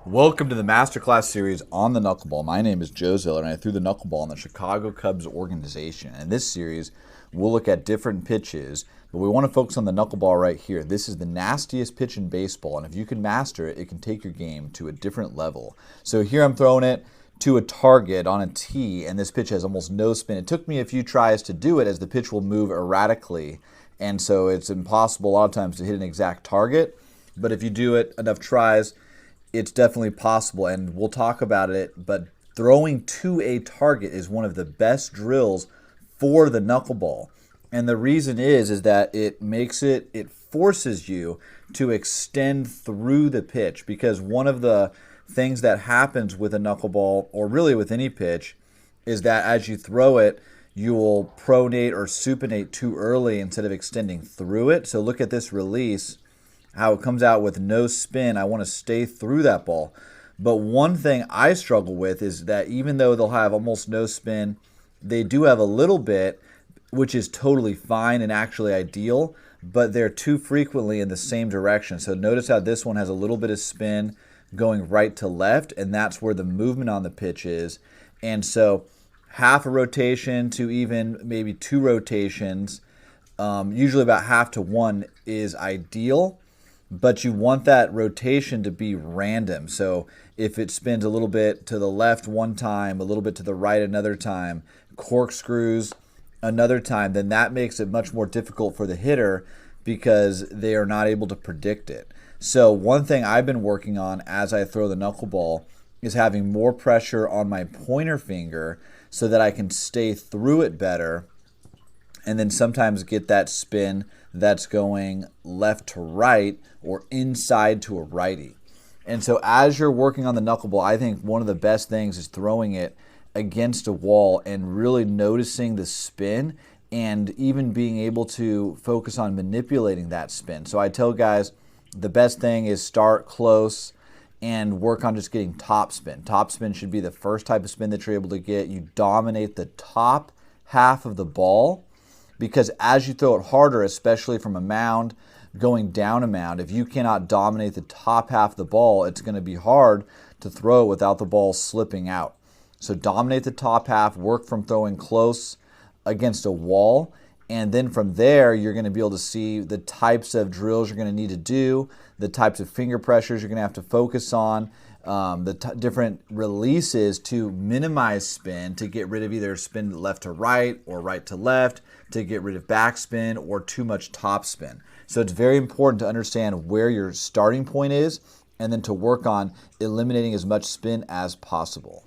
Welcome to the MasterClass series on the Knuckleball. My name is Joe Ziller, and I threw the Knuckleball in the Chicago Cubs organization. In this series, we'll look at different pitches, but we want to focus on the Knuckleball right here. This is the nastiest pitch in baseball, and if you can master it, it can take your game to a different level. So here I'm throwing it to a target on a tee, and this pitch has almost no spin. It took me a few tries to do it as the pitch will move erratically, and so it's impossible a lot of times to hit an exact target, but if you do it enough tries, it's definitely possible, and we'll talk about it, but throwing to a target is one of the best drills for the knuckleball. And the reason is that it forces you to extend through the pitch, because one of the things that happens with a knuckleball, or really with any pitch, is that as you throw it, you will pronate or supinate too early instead of extending through it. So look at this release, how it comes out with no spin. I want to stay through that ball. But one thing I struggle with is that even though they'll have almost no spin, they do have a little bit, which is totally fine and actually ideal, but they're too frequently in the same direction. So notice how this one has a little bit of spin going right to left, and that's where the movement on the pitch is. And so half a rotation to even maybe two rotations, usually about half to one, is ideal. But you want that rotation to be random. So if it spins a little bit to the left one time, a little bit to the right another time, corkscrews another time, then that makes it much more difficult for the hitter because they are not able to predict it. So one thing I've been working on as I throw the knuckleball is having more pressure on my pointer finger so that I can stay through it better, and then sometimes get that spin that's going left to right or inside to a righty. And so as you're working on the knuckleball, I think one of the best things is throwing it against a wall and really noticing the spin and even being able to focus on manipulating that spin. So I tell guys the best thing is start close and work on just getting top spin. Top spin should be the first type of spin that you're able to get. You dominate the top half of the ball, because as you throw it harder, especially from a mound, going down a mound, if you cannot dominate the top half of the ball, it's going to be hard to throw it without the ball slipping out. So dominate the top half, work from throwing close against a wall, and then from there, you're going to be able to see the types of drills you're going to need to do, the types of finger pressures you're going to have to focus on, different releases to minimize spin, to get rid of either spin left to right or right to left, to get rid of backspin or too much top spin. So it's very important to understand where your starting point is and then to work on eliminating as much spin as possible.